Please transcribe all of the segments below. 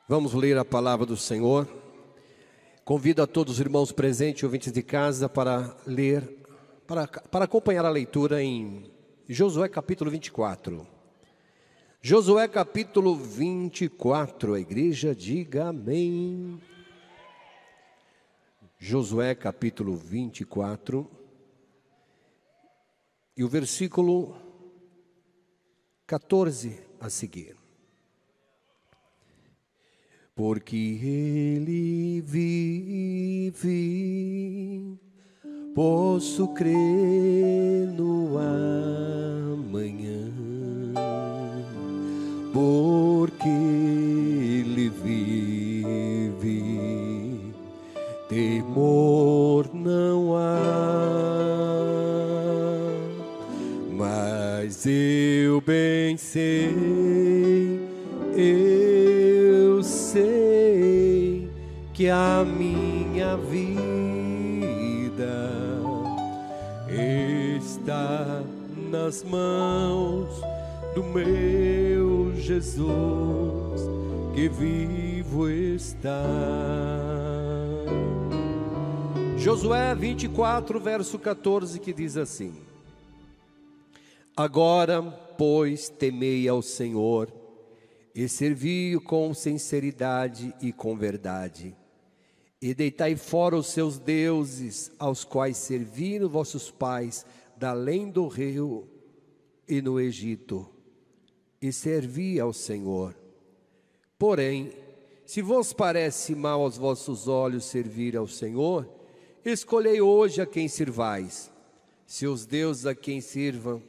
Vamos ler a palavra do Senhor. Convido a todos os irmãos presentes e ouvintes de casa para ler, para acompanhar a leitura em Josué capítulo 24. Josué capítulo 24, a igreja diga amém. Josué capítulo 24 e o versículo 14 a seguir. Porque Ele vive, posso crer no amanhã. Porque Ele vive, temor não há. Mas eu bem sei, eu sei que a minha vida está nas mãos do meu Jesus, que vivo está. Josué 24, verso 14, que diz assim: Agora, pois, temei ao Senhor, e servi-o com sinceridade e com verdade, e deitai fora os seus deuses, aos quais serviram vossos pais, da além do rio e no Egito, e servi ao Senhor. Porém, se vos parece mal aos vossos olhos servir ao Senhor, escolhei hoje a quem sirvais, se os deuses a quem sirvam,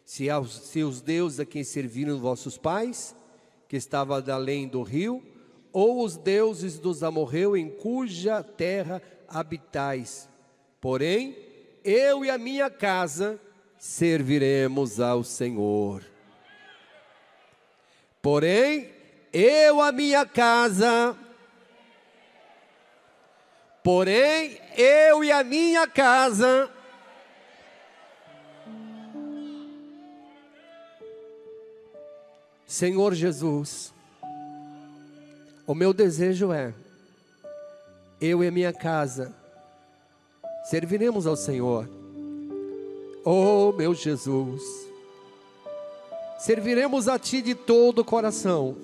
se os deuses a quem serviram vossos pais, que estava da além do rio, ou os deuses dos amorreus em cuja terra habitais. Porém, eu e a minha casa serviremos ao Senhor. Porém, eu e a minha casa Senhor Jesus, o meu desejo é, eu e a minha casa serviremos ao Senhor. Oh meu Jesus, serviremos a Ti de todo o coração.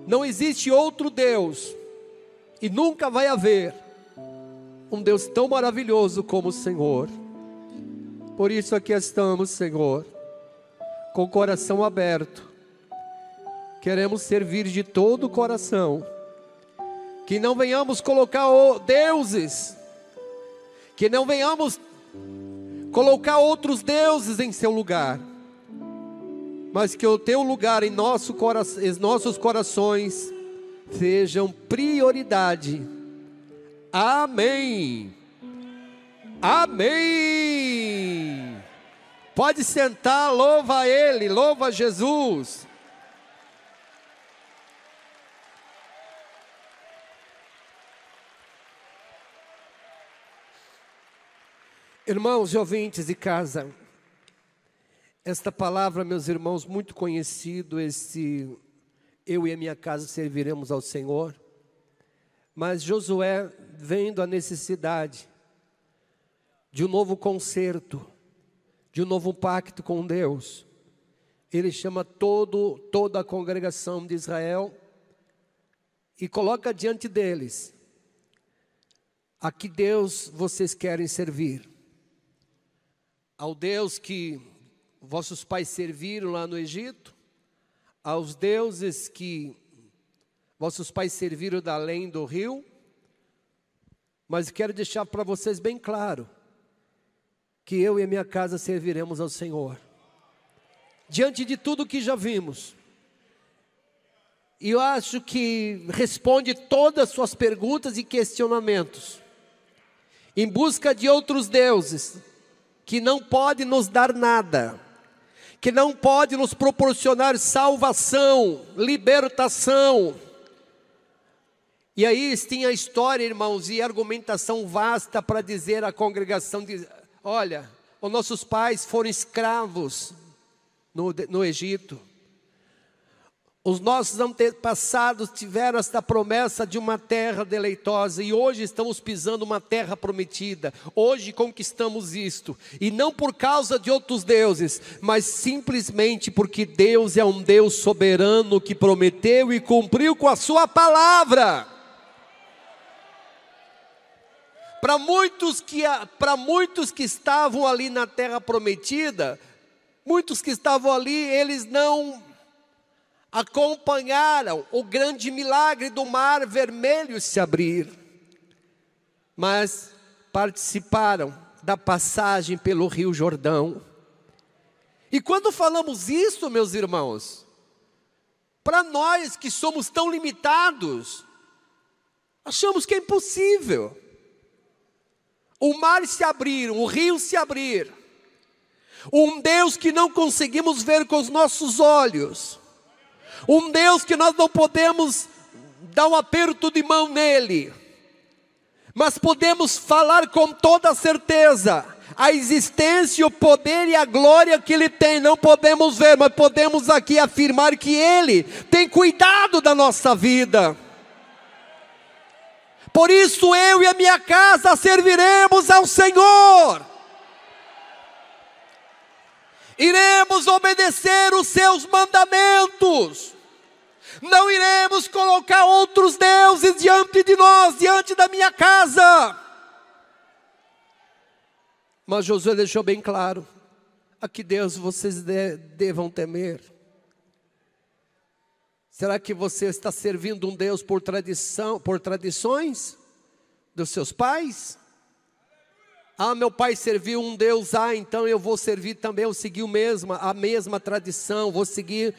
Não existe outro Deus, e nunca vai haver um Deus tão maravilhoso como o Senhor. Por isso aqui estamos, Senhor, com o coração aberto. Queremos servir de todo o coração. Que não venhamos colocar deuses, que não venhamos colocar outros deuses em seu lugar, mas que o Teu lugar em nossos corações sejam prioridade. Amém. Amém. Pode sentar, louva a Ele, louva a Jesus. Irmãos e ouvintes de casa, esta palavra, meus irmãos, muito conhecido, eu e a minha casa serviremos ao Senhor. Mas Josué, vendo a necessidade de um novo concerto, de um novo pacto com Deus, ele chama toda a congregação de Israel e coloca diante deles: a que Deus vocês querem servir? Ao Deus que vossos pais serviram lá no Egito? Aos deuses que vossos pais serviram da além do rio? Mas quero deixar para vocês bem claro que eu e a minha casa serviremos ao Senhor. Diante de tudo que já vimos, e eu acho que responde todas as suas perguntas e questionamentos, em busca de outros deuses, que não pode nos dar nada, que não pode nos proporcionar salvação, libertação. E aí tinha a história, irmãos, e argumentação vasta para dizer à congregação, olha, os nossos pais foram escravos no Egito. Os nossos antepassados tiveram esta promessa de uma terra deleitosa e hoje estamos pisando uma terra prometida. Hoje conquistamos isto, e não por causa de outros deuses, mas simplesmente porque Deus é um Deus soberano que prometeu e cumpriu com a sua palavra. Para muitos que estavam ali na terra prometida, muitos que estavam ali, eles não acompanharam o grande milagre do mar vermelho se abrir, mas participaram da passagem pelo Rio Jordão. E quando falamos isso, meus irmãos, para nós que somos tão limitados, achamos que é impossível. O mar se abrir, o rio se abrir, um Deus que não conseguimos ver com os nossos olhos, um Deus que nós não podemos dar um aperto de mão nele, mas podemos falar com toda certeza a existência, o poder e a glória que Ele tem. Não podemos ver, mas podemos aqui afirmar que Ele tem cuidado da nossa vida. Por isso eu e a minha casa serviremos ao Senhor. Iremos obedecer os seus mandamentos. Não iremos colocar outros deuses diante de nós, diante da minha casa. Mas Josué deixou bem claro: a que Deus vocês devam temer. Será que você está servindo um Deus por tradição, por tradições dos seus pais? Ah, meu pai serviu um Deus, então eu vou servir também, eu segui a mesma tradição, vou seguir,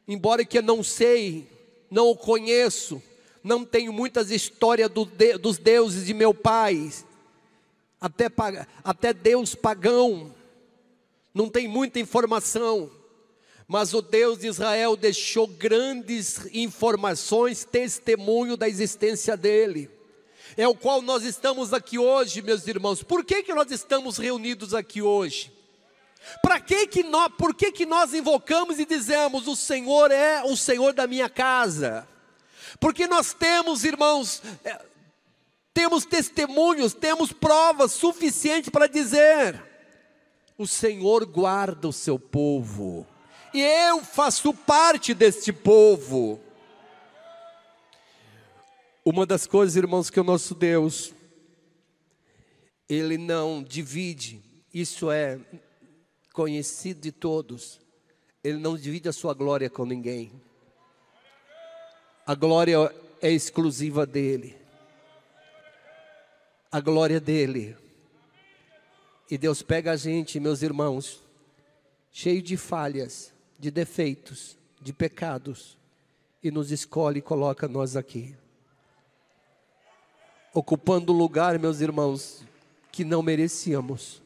embora que eu não sei, não o conheço, não tenho muitas histórias dos deuses de meu pai, até Deus pagão, não tem muita informação, mas o Deus de Israel deixou grandes informações, testemunho da existência dele. É o qual nós estamos aqui hoje, meus irmãos. Por que nós estamos reunidos aqui hoje? Por que nós invocamos e dizemos: o Senhor é o Senhor da minha casa? Porque nós temos, irmãos, temos testemunhos, temos provas suficientes para dizer: o Senhor guarda o seu povo, e eu faço parte deste povo. Uma das coisas, irmãos, que o nosso Deus, Ele não divide, isso é conhecido de todos, Ele não divide a sua glória com ninguém. A glória é exclusiva dEle. A glória dEle. E Deus pega a gente, meus irmãos, cheio de falhas, de defeitos, de pecados, e nos escolhe e coloca nós aqui, ocupando o lugar, meus irmãos, que não merecíamos,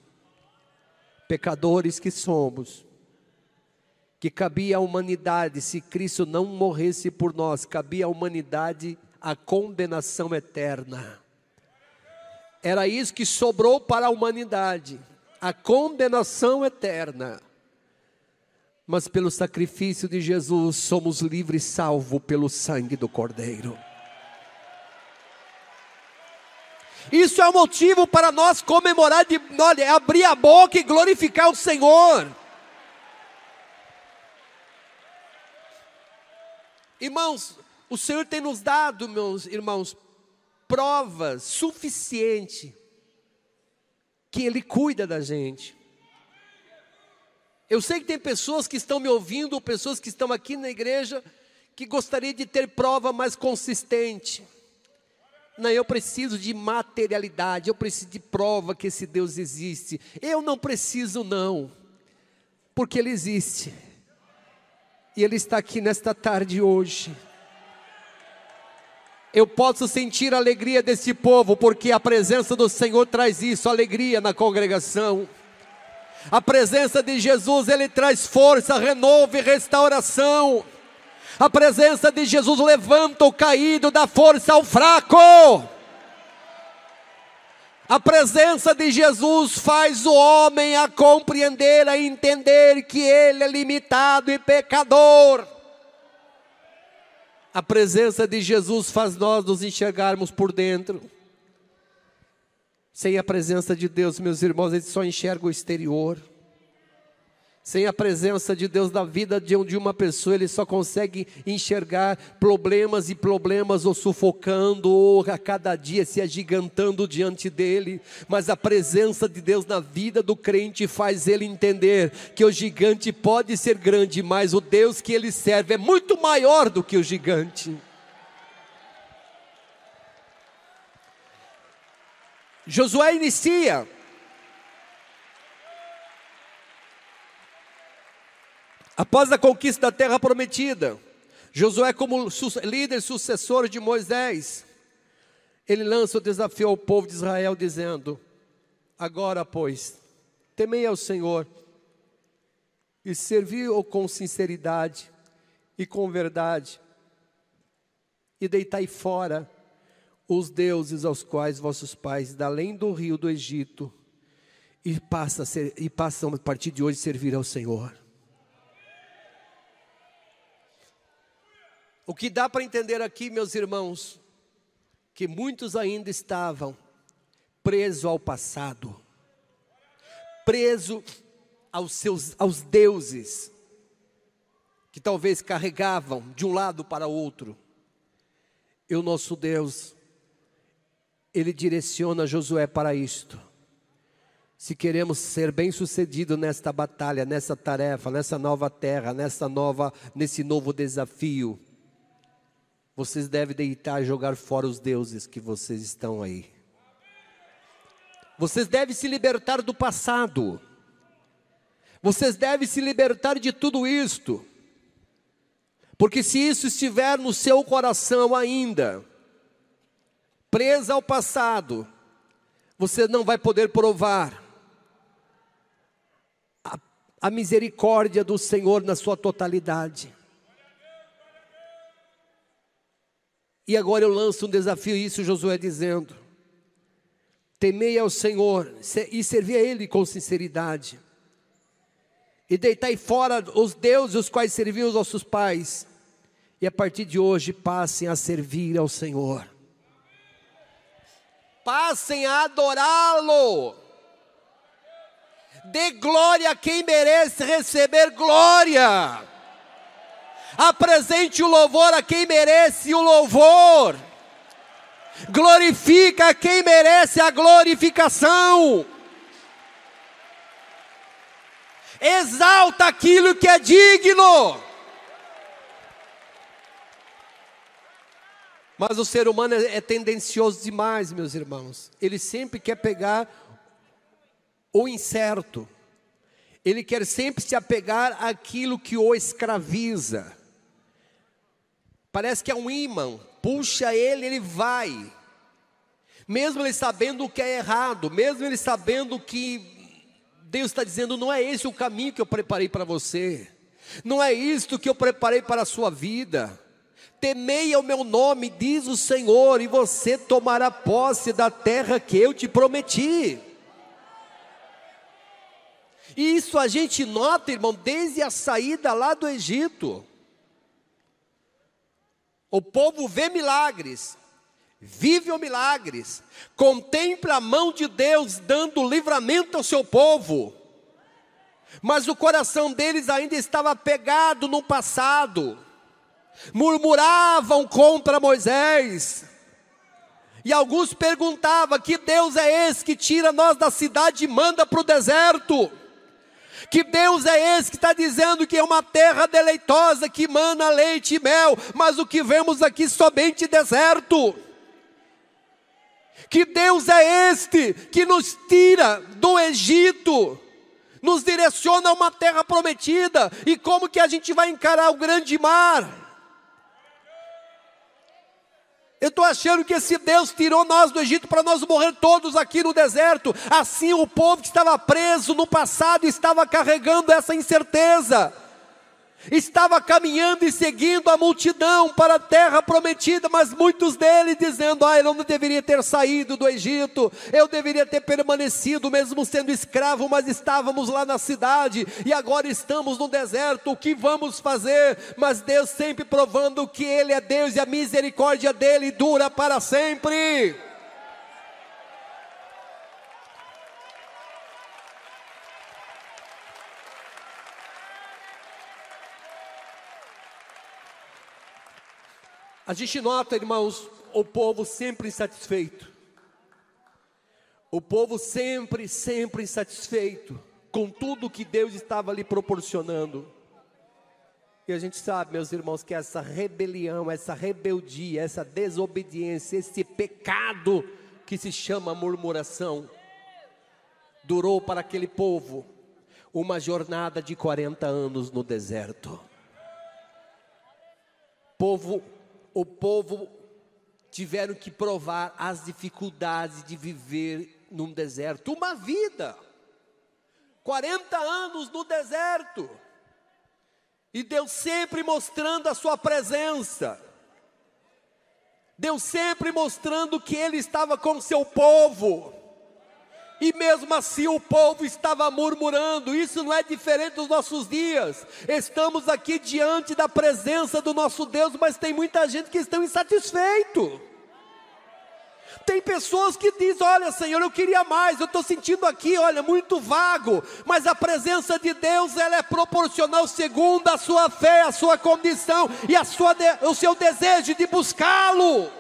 pecadores que somos, que cabia à humanidade, se Cristo não morresse por nós, cabia à humanidade a condenação eterna. Era isso que sobrou para a humanidade, a condenação eterna. Mas pelo sacrifício de Jesus, somos livres e salvos pelo sangue do Cordeiro. Isso é um motivo para nós comemorar, abrir a boca e glorificar o Senhor. Irmãos, o Senhor tem nos dado, meus irmãos, provas suficientes que Ele cuida da gente. Eu sei que tem pessoas que estão me ouvindo, pessoas que estão aqui na igreja, que gostariam de ter prova mais consistente. Não, eu preciso de materialidade, eu preciso de prova que esse Deus existe. Eu não preciso não, porque Ele existe. E Ele está aqui nesta tarde hoje. Eu posso sentir a alegria desse povo, porque a presença do Senhor traz isso, alegria na congregação. A presença de Jesus, Ele traz força, renovo e restauração. A presença de Jesus levanta o caído, dá força ao fraco. A presença de Jesus faz o homem a compreender, a entender que ele é limitado e pecador. A presença de Jesus faz nós nos enxergarmos por dentro. Sem a presença de Deus, meus irmãos, a gente só enxerga o exterior. Sem a presença de Deus na vida de uma pessoa, ele só consegue enxergar problemas e problemas, ou sufocando, ou a cada dia se agigantando diante dele. Mas a presença de Deus na vida do crente faz ele entender que o gigante pode ser grande, mas o Deus que ele serve é muito maior do que o gigante. Josué inicia após a conquista da terra prometida. Josué, como líder sucessor de Moisés, ele lança o desafio ao povo de Israel dizendo: agora pois, temei ao Senhor e servi-o com sinceridade e com verdade, e deitai fora os deuses aos quais vossos pais, da além do rio do Egito, e passam a partir de hoje servir ao Senhor. O que dá para entender aqui, meus irmãos, que muitos ainda estavam presos ao passado, presos aos deuses, que talvez carregavam de um lado para o outro. E o nosso Deus, ele direciona Josué para isto. Se queremos ser bem-sucedidos nesta batalha, nessa tarefa, nessa nova terra, nesse novo desafio, vocês devem deitar e jogar fora os deuses que vocês estão aí. Vocês devem se libertar do passado. Vocês devem se libertar de tudo isto. Porque se isso estiver no seu coração ainda, preso ao passado, você não vai poder provar a misericórdia do Senhor na sua totalidade. E agora eu lanço um desafio, isso Josué dizendo: temei ao Senhor e servi a Ele com sinceridade, e deitai fora os deuses os quais serviam os nossos pais, e a partir de hoje passem a servir ao Senhor. Passem a adorá-lo. Dê glória a quem merece receber glória. Apresente o louvor a quem merece o louvor. Glorifica a quem merece a glorificação. Exalta aquilo que é digno. Mas o ser humano é tendencioso demais, meus irmãos. Ele sempre quer pegar o incerto. Ele quer sempre se apegar àquilo que o escraviza. Parece que é um ímã. Puxa ele, ele vai. Mesmo ele sabendo o que é errado. Mesmo ele sabendo que Deus está dizendo: não é esse o caminho que eu preparei para você. Não é isto que eu preparei para a sua vida. Temei ao meu nome, diz o Senhor, e você tomará posse da terra que eu te prometi. E isso a gente nota, irmão, desde a saída lá do Egito. O povo vê milagres, vive os milagres, contempla a mão de Deus dando livramento ao seu povo. Mas o coração deles ainda estava pegado no passado. Murmuravam contra Moisés. E alguns perguntavam: que Deus é esse que tira nós da cidade e manda para o deserto? Que Deus é esse que está dizendo que é uma terra deleitosa, que mana leite e mel, mas o que vemos aqui somente deserto? Que Deus é este que nos tira do Egito, nos direciona a uma terra prometida, e como que a gente vai encarar o grande mar? Eu estou achando que esse Deus tirou nós do Egito para nós morrer todos aqui no deserto. Assim o povo que estava preso no passado estava carregando essa incerteza. estava caminhando e seguindo a multidão para a terra prometida, mas muitos deles dizendo: eu não deveria ter saído do Egito, eu deveria ter permanecido mesmo sendo escravo, mas estávamos lá na cidade, e agora estamos no deserto, o que vamos fazer? Mas Deus sempre provando que Ele é Deus, e a misericórdia dEle dura para sempre. A gente nota, irmãos, o povo sempre insatisfeito. O povo sempre insatisfeito com tudo que Deus estava lhe proporcionando. E a gente sabe, meus irmãos, que essa rebelião, essa rebeldia, essa desobediência, esse pecado que se chama murmuração, durou para aquele povo uma jornada de 40 anos no deserto. O povo tiveram que provar as dificuldades de viver num deserto, uma vida, 40 anos no deserto, e Deus sempre mostrando a sua presença, Deus sempre mostrando que Ele estava com o seu povo, e mesmo assim o povo estava murmurando. Isso não é diferente dos nossos dias. Estamos aqui diante da presença do nosso Deus, mas tem muita gente que está insatisfeito. Tem pessoas que dizem: olha, Senhor, eu queria mais, eu estou sentindo aqui, olha, muito vago. Mas a presença de Deus, ela é proporcional segundo a sua fé, a sua condição e o seu desejo de buscá-lo.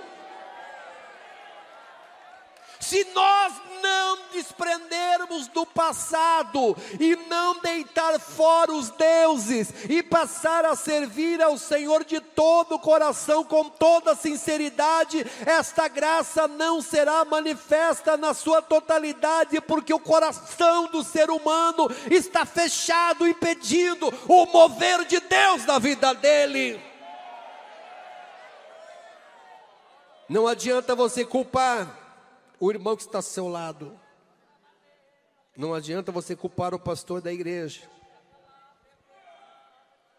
Se nós não desprendermos do passado e não deitar fora os deuses e passar a servir ao Senhor de todo o coração, com toda sinceridade, esta graça não será manifesta na sua totalidade, porque o coração do ser humano está fechado, impedindo o mover de Deus na vida dele. Não adianta você culpar o irmão que está ao seu lado. Não adianta você culpar o pastor da igreja.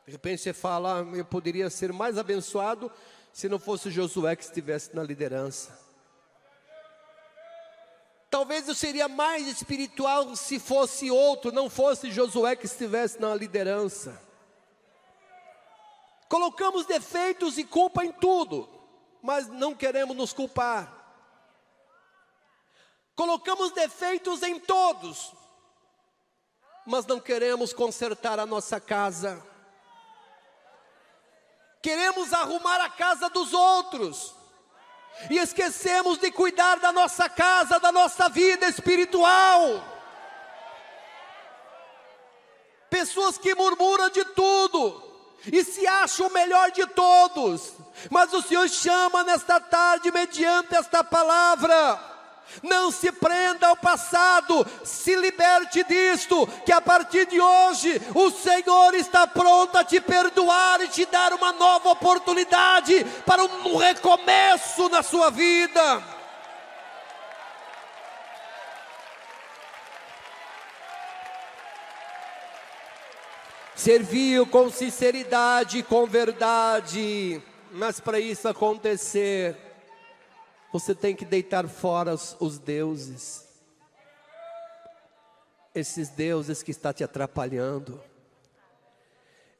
De repente você fala: eu poderia ser mais abençoado se não fosse Josué que estivesse na liderança. Talvez eu seria mais espiritual se fosse outro, não fosse Josué que estivesse na liderança. Colocamos defeitos e culpa em tudo, mas não queremos nos culpar. Colocamos defeitos em todos, mas não queremos consertar a nossa casa. Queremos arrumar a casa dos outros e esquecemos de cuidar da nossa casa, da nossa vida espiritual. Pessoas que murmuram de tudo e se acham o melhor de todos, mas o Senhor chama nesta tarde, mediante esta palavra: não se prenda ao passado, se liberte disto, que a partir de hoje o Senhor está pronto a te perdoar e te dar uma nova oportunidade para um recomeço na sua vida. Serviu com sinceridade e com verdade, mas para isso acontecer, você tem que deitar fora os deuses. Esses deuses que estão te atrapalhando.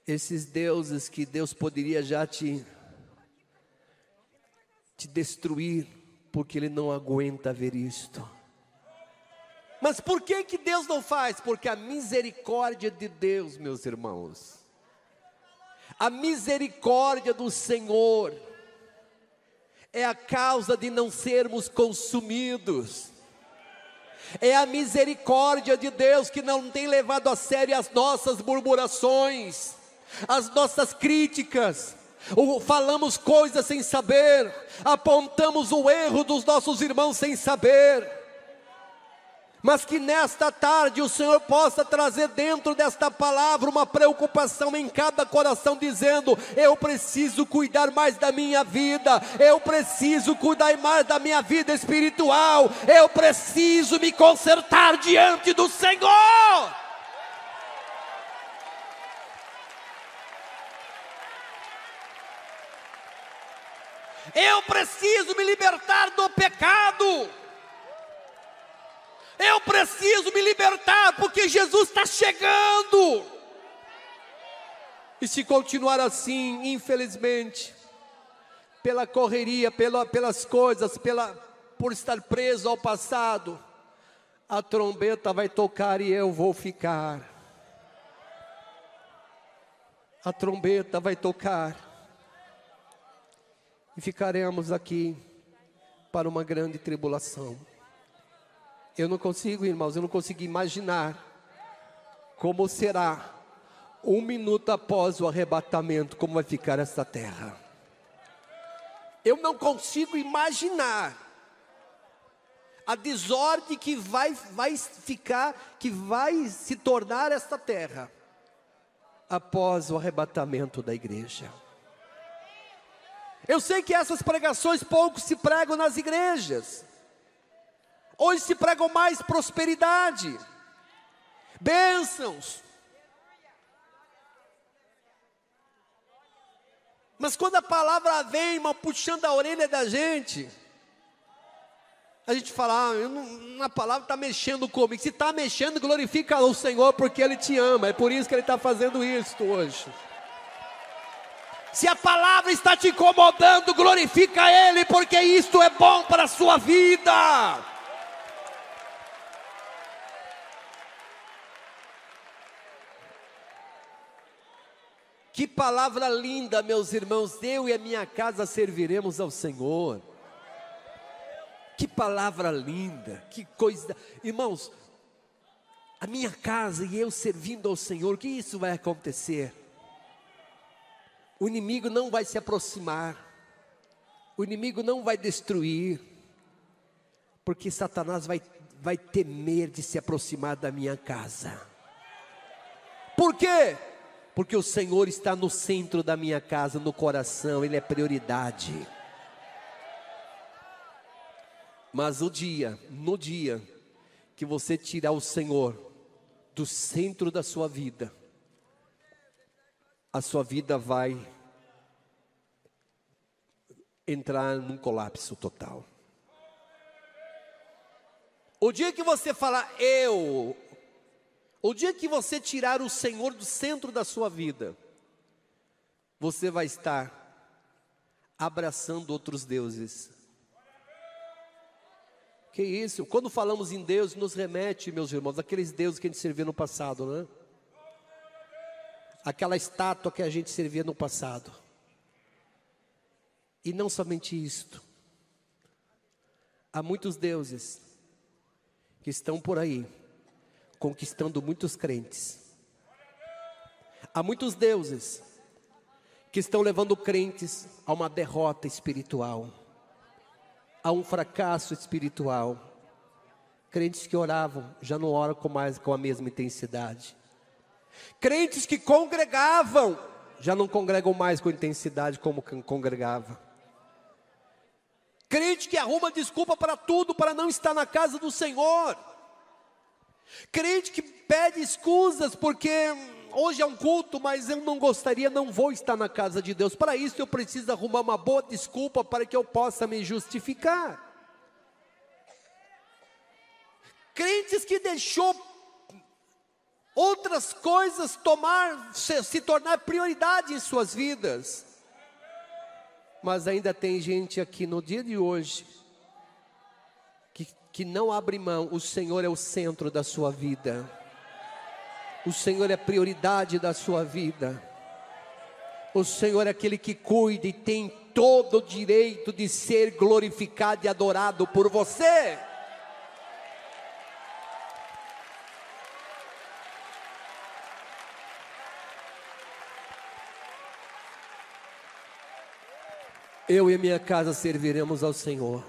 Esses deuses que Deus poderia já te destruir, porque Ele não aguenta ver isto. Mas por que Deus não faz? Porque a misericórdia de Deus, meus irmãos, a misericórdia do Senhor é a causa de não sermos consumidos. É a misericórdia de Deus que não tem levado a sério as nossas murmurações, as nossas críticas. Falamos coisas sem saber, apontamos o erro dos nossos irmãos sem saber. Mas que nesta tarde o Senhor possa trazer dentro desta palavra uma preocupação em cada coração, dizendo: eu preciso cuidar mais da minha vida, eu preciso cuidar mais da minha vida espiritual, eu preciso me consertar diante do Senhor. Eu preciso me libertar do pecado. Eu preciso me libertar, porque Jesus está chegando. E se continuar assim, infelizmente, pela correria, pelas coisas, por estar preso ao passado, a trombeta vai tocar e eu vou ficar. A trombeta vai tocar e ficaremos aqui para uma grande tribulação. Eu não consigo, irmãos, eu não consigo imaginar como será 1 minuto após o arrebatamento, como vai ficar esta terra. Eu não consigo imaginar a desordem que vai ficar, que vai se tornar esta terra após o arrebatamento da igreja. Eu sei que essas pregações pouco se pregam nas igrejas. Hoje se pregam mais prosperidade, bênçãos. Mas quando a palavra vem, irmão, puxando a orelha da gente, a gente fala, a palavra está mexendo comigo. Se está mexendo, glorifica o Senhor, porque Ele te ama. É por isso que Ele está fazendo isso hoje. Se a palavra está te incomodando, glorifica Ele, porque isto é bom para a sua vida. Que palavra linda, meus irmãos. Eu e a minha casa serviremos ao Senhor. Que palavra linda, que coisa. Irmãos, a minha casa e eu servindo ao Senhor, que isso vai acontecer? O inimigo não vai se aproximar, o inimigo não vai destruir, porque Satanás vai temer de se aproximar da minha casa. Por quê? Porque o Senhor está no centro da minha casa, no coração, Ele é prioridade. Mas no dia que você tirar o Senhor do centro da sua vida, a sua vida vai entrar num colapso total. O dia que você falar o dia que você tirar o Senhor do centro da sua vida, você vai estar abraçando outros deuses. Que isso? Quando falamos em Deus, nos remete, meus irmãos, aqueles deuses que a gente servia no passado, né? Aquela estátua que a gente servia no passado. E não somente isto. Há muitos deuses que estão por aí, conquistando muitos crentes. Há muitos deuses que estão levando crentes a uma derrota espiritual, a um fracasso espiritual. Crentes que oravam, já não oram com a mesma intensidade. Crentes que congregavam, já não congregam mais com intensidade como congregava. Crente que arruma desculpa para tudo, para não estar na casa do Senhor. Crente que pede escusas, porque hoje é um culto, mas eu não gostaria, não vou estar na casa de Deus. Para isso eu preciso arrumar uma boa desculpa para que eu possa me justificar. Crentes que deixou outras coisas se tornar prioridade em suas vidas. Mas ainda tem gente aqui no dia de hoje que não abre mão. O Senhor é o centro da sua vida. O Senhor é a prioridade da sua vida. O Senhor é aquele que cuida e tem todo o direito de ser glorificado e adorado por você. Eu e minha casa serviremos ao Senhor.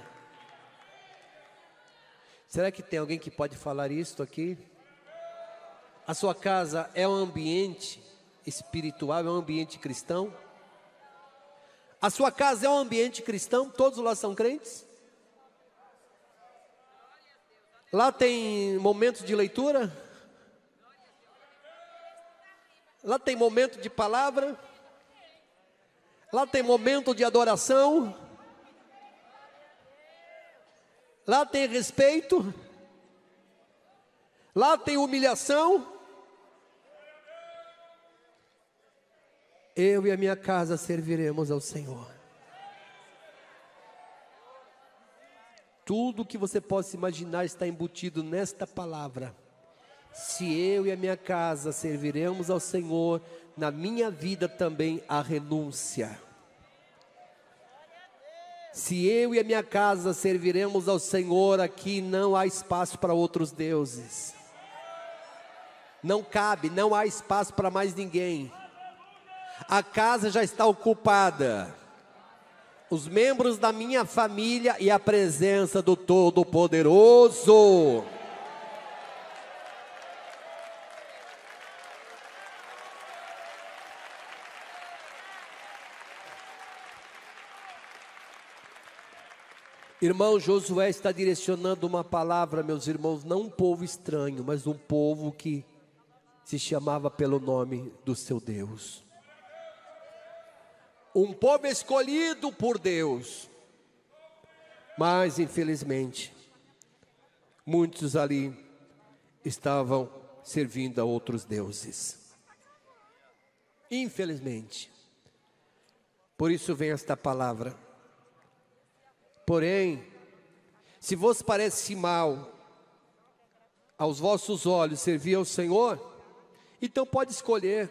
Será que tem alguém que pode falar isto aqui? A sua casa é um ambiente espiritual, é um ambiente cristão? A sua casa é um ambiente cristão? Todos lá são crentes? Lá tem momentos de leitura? Lá tem momento de palavra? Lá tem momento de adoração? lá tem respeito, lá tem humilhação. Eu e a minha casa serviremos ao Senhor. Tudo que você possa imaginar está embutido nesta palavra. Se eu e a minha casa serviremos ao Senhor, na minha vida também há renúncia. Se eu e a minha casa serviremos ao Senhor, aqui não há espaço para outros deuses. Não cabe, não há espaço para mais ninguém. A casa já está ocupada. Os membros da minha família e a presença do Todo-Poderoso. Irmão, Josué está direcionando uma palavra, meus irmãos, não um povo estranho, mas um povo que se chamava pelo nome do seu Deus. Um povo escolhido por Deus. Mas, infelizmente, muitos ali estavam servindo a outros deuses. Infelizmente. Por isso vem esta palavra. Porém, se vos parece mal aos vossos olhos servir ao Senhor, então pode escolher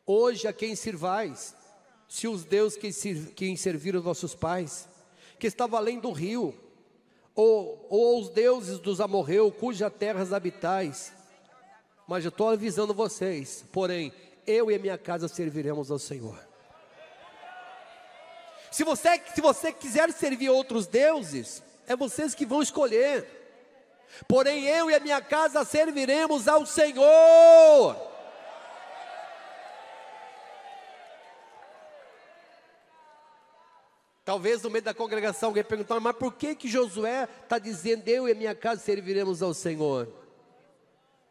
hoje a quem sirvais. Se os deuses que serviram os vossos pais, que estavam além do rio, ou os deuses dos amorreus, cuja terras habitais. Mas eu estou avisando vocês, porém, eu e a minha casa serviremos ao Senhor. Se você quiser servir outros deuses, é vocês que vão escolher. Porém, eu e a minha casa serviremos ao Senhor. Talvez no meio da congregação alguém perguntar, mas por que Josué está dizendo, eu e a minha casa serviremos ao Senhor?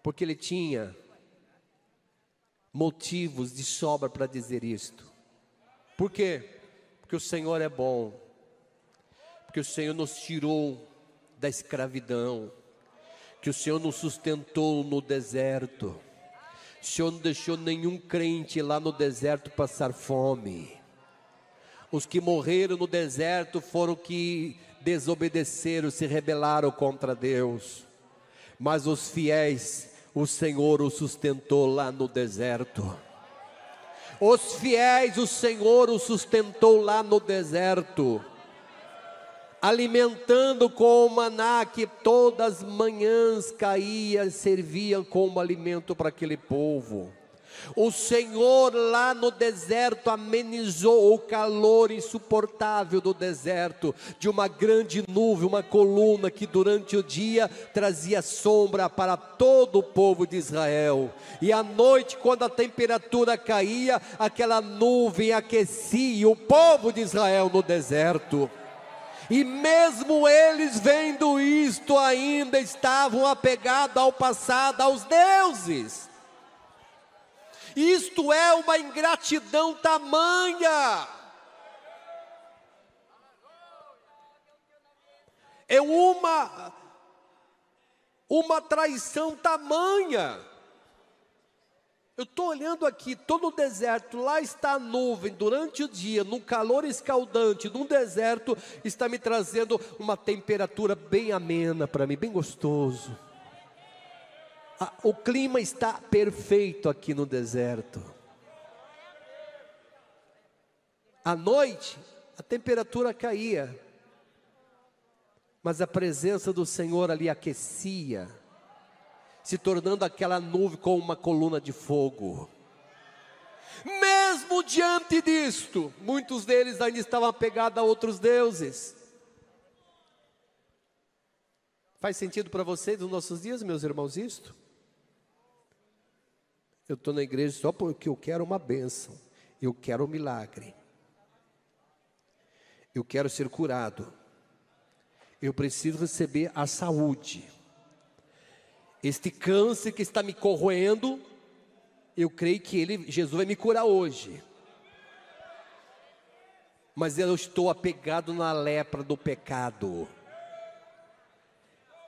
Porque ele tinha motivos de sobra para dizer isto. Por quê? Porque o Senhor é bom, porque o Senhor nos tirou da escravidão, que o Senhor nos sustentou no deserto, o Senhor não deixou nenhum crente lá no deserto passar fome. Os que morreram no deserto foram que desobedeceram, se rebelaram contra Deus, mas os fiéis, o Senhor os sustentou lá no deserto. Os fiéis, o Senhor os sustentou lá no deserto, alimentando com o maná que todas as manhãs caía, servia como alimento para aquele povo. O Senhor lá no deserto amenizou o calor insuportável do deserto, de uma grande nuvem, uma coluna que durante o dia trazia sombra para todo o povo de Israel, e à noite, quando a temperatura caía, aquela nuvem aquecia o povo de Israel no deserto. E mesmo eles vendo isto, ainda estavam apegados ao passado, aos deuses. Isto é uma ingratidão tamanha, é uma traição tamanha. Eu estou olhando aqui, estou no deserto, lá está a nuvem, durante o dia, num calor escaldante, num deserto, está me trazendo uma temperatura bem amena para mim, bem gostoso. O clima está perfeito aqui no deserto. À noite, a temperatura caía, mas a presença do Senhor ali aquecia, se tornando aquela nuvem com uma coluna de fogo. Mesmo diante disto, muitos deles ainda estavam apegados a outros deuses. Faz sentido para vocês nos nossos dias, meus irmãos, isto? Eu estou na igreja só porque eu quero uma bênção, eu quero um milagre, eu quero ser curado, eu preciso receber a saúde. Este câncer que está me corroendo, eu creio que Jesus vai me curar hoje. Mas eu estou apegado na lepra do pecado.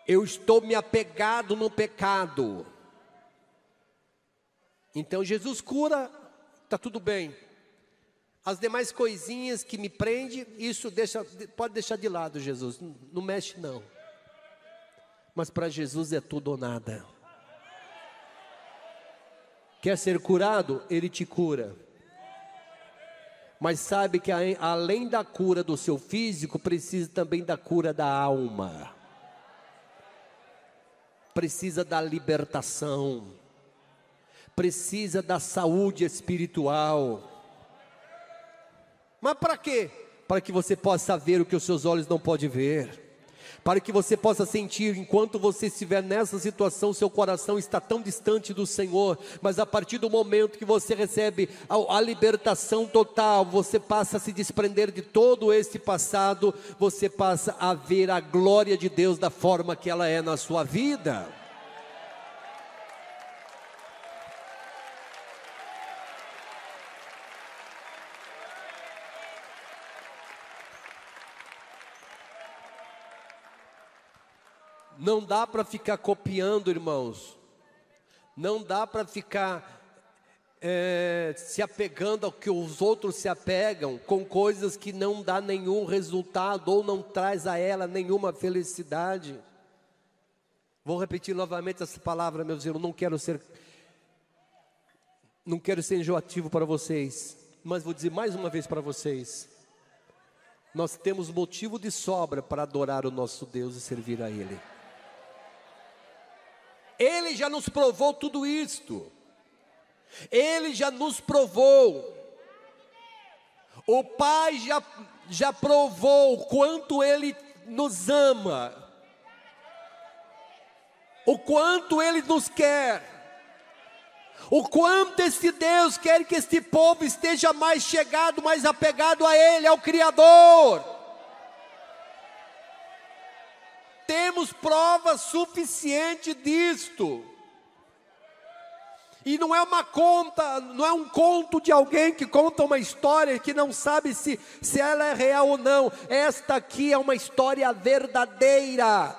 Eu estou me apegado no pecado. Então Jesus cura, está tudo bem. As demais coisinhas que me prendem, isso pode deixar de lado, Jesus. Não mexe não. Mas para Jesus é tudo ou nada. Quer ser curado? Ele te cura. Mas sabe que além da cura do seu físico, precisa também da cura da alma. Precisa da libertação. Precisa da saúde espiritual. Mas para quê? Para que você possa ver o que os seus olhos não podem ver. Para que você possa sentir, enquanto você estiver nessa situação, seu coração está tão distante do Senhor. Mas a partir do momento que você recebe a libertação total, você passa a se desprender de todo esse passado. Você passa a ver a glória de Deus da forma que ela é na sua vida. Não dá para ficar copiando, irmãos. Não dá para ficar se apegando ao que os outros se apegam, com coisas que não dá nenhum resultado ou não traz a ela nenhuma felicidade. Vou repetir novamente essa palavra, meus irmãos. Não quero ser enjoativo para vocês, mas vou dizer mais uma vez para vocês. Nós temos motivo de sobra para adorar o nosso Deus e servir a Ele. Ele já nos provou tudo isto. Ele já nos provou. O Pai já provou o quanto Ele nos ama. O quanto Ele nos quer. O quanto este Deus quer que este povo esteja mais chegado, mais apegado a Ele, ao Criador. Temos prova suficiente disto. E não é um conto de alguém que conta uma história que não sabe se ela é real ou não. Esta aqui é uma história verdadeira.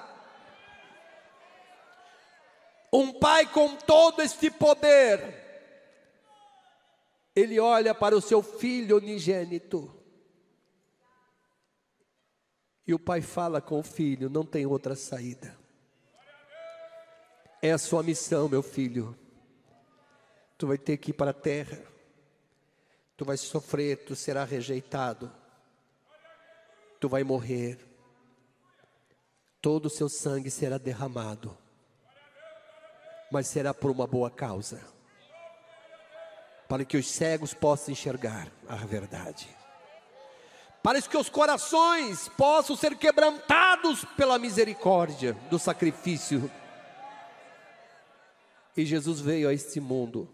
Um pai com todo este poder, ele olha para o seu filho unigênito. E o pai fala com o filho: não tem outra saída. É a sua missão, meu filho. Tu vai ter que ir para a terra. Tu vai sofrer, tu serás rejeitado. Tu vai morrer. Todo o seu sangue será derramado. Mas será por uma boa causa. Para que os cegos possam enxergar a verdade. Para que os corações possam ser quebrantados pela misericórdia do sacrifício. E Jesus veio a este mundo,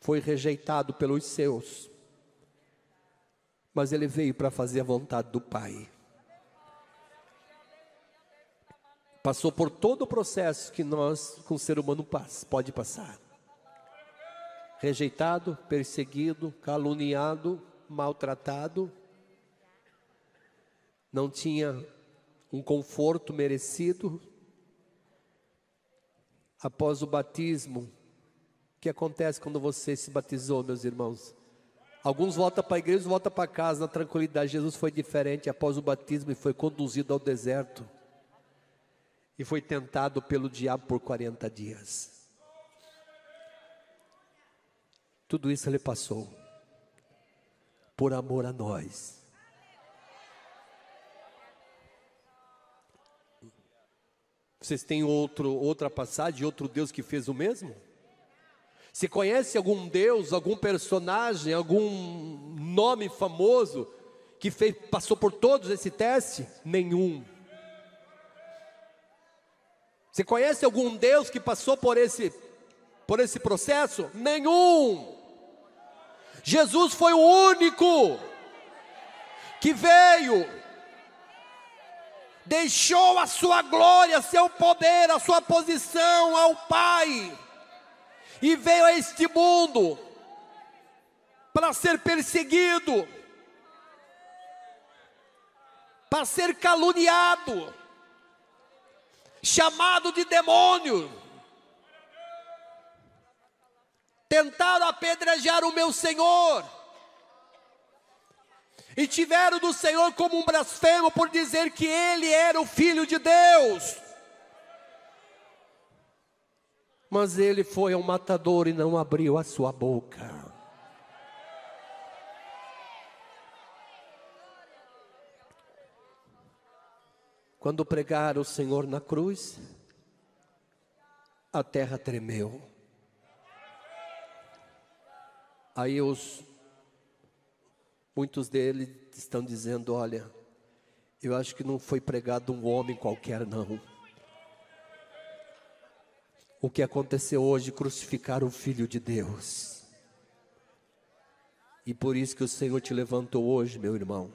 foi rejeitado pelos seus, mas Ele veio para fazer a vontade do Pai. Passou por todo o processo que nós, com o ser humano, pode passar. Rejeitado, perseguido, caluniado, maltratado, não tinha um conforto merecido. Após o batismo, o que acontece quando você se batizou, meus irmãos? Alguns voltam para a igreja, outros voltam para casa na tranquilidade. Jesus foi diferente. Após o batismo, ele foi conduzido ao deserto e foi tentado pelo diabo por 40 dias. Tudo isso ele passou por amor a nós. Vocês têm outra passagem, outro Deus que fez o mesmo? Você conhece algum Deus, algum personagem, algum nome famoso que passou por todos esse teste? Nenhum. Você conhece algum Deus que passou por esse processo? Nenhum. Jesus foi o único que veio, deixou a sua glória, seu poder, a sua posição ao Pai, e veio a este mundo para ser perseguido, para ser caluniado, chamado de demônio, tentaram apedrejar o meu Senhor, e tiveram do Senhor como um blasfemo por dizer que Ele era o Filho de Deus. Mas Ele foi um matador e não abriu a sua boca. Quando pregaram o Senhor na cruz, a terra tremeu. Aí muitos deles estão dizendo: olha, eu acho que não foi pregado um homem qualquer, não. O que aconteceu hoje, crucificaram o Filho de Deus. E por isso que o Senhor te levantou hoje, meu irmão,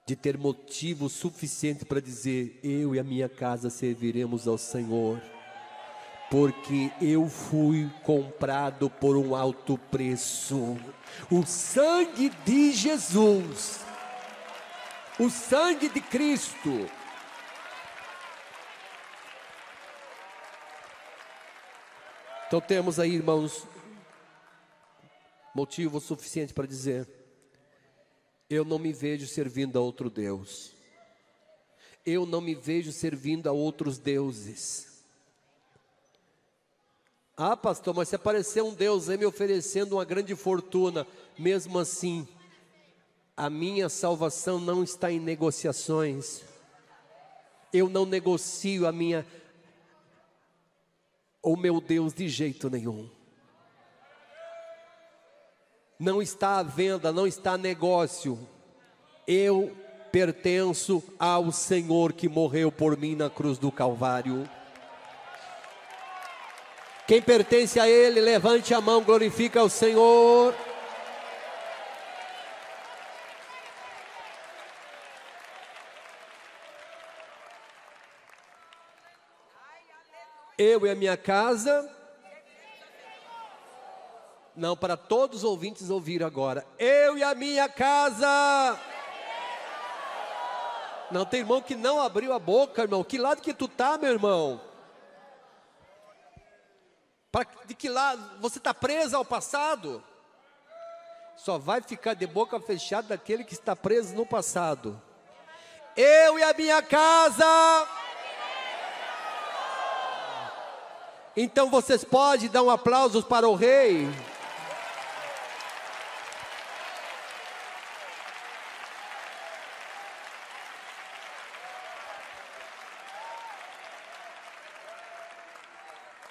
de ter motivo suficiente para dizer: eu e a minha casa serviremos ao Senhor, porque eu fui comprado por um alto preço. O sangue de Jesus, o sangue de Cristo. Então temos aí, irmãos, motivo suficiente para dizer: eu não me vejo servindo a outro Deus. Eu não me vejo servindo a outros deuses. Ah, pastor, mas se aparecer um Deus aí me oferecendo uma grande fortuna, mesmo assim, a minha salvação não está em negociações. Eu não negocio o meu Deus de jeito nenhum. Não está à venda, não está a negócio. Eu pertenço ao Senhor que morreu por mim na cruz do Calvário. Quem pertence a Ele, levante a mão, glorifica ao Senhor. Eu e a minha casa. Não, para todos os ouvintes ouvir agora. Eu e a minha casa. Não, tem irmão que não abriu a boca, irmão. Que lado que tu tá, meu irmão? De que lado? Você está preso ao passado? Só vai ficar de boca fechada daquele que está preso no passado. Eu e a minha casa. Então vocês podem dar um aplauso para o rei.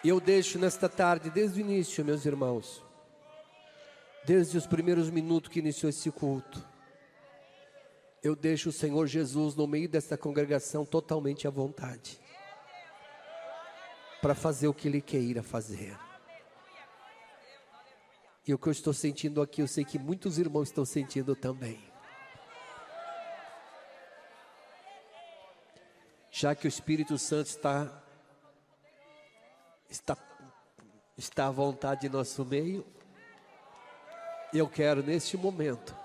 E eu deixo nesta tarde, desde o início, meus irmãos, desde os primeiros minutos que iniciou esse culto, eu deixo o Senhor Jesus no meio desta congregação totalmente à vontade, para fazer o que Ele queira fazer. E o que eu estou sentindo aqui, eu sei que muitos irmãos estão sentindo também. Já que o Espírito Santo está à vontade em nosso meio, eu quero neste momento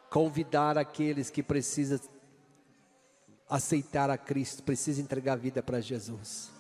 convidar aqueles que precisam aceitar a Cristo, precisam entregar a vida para Jesus.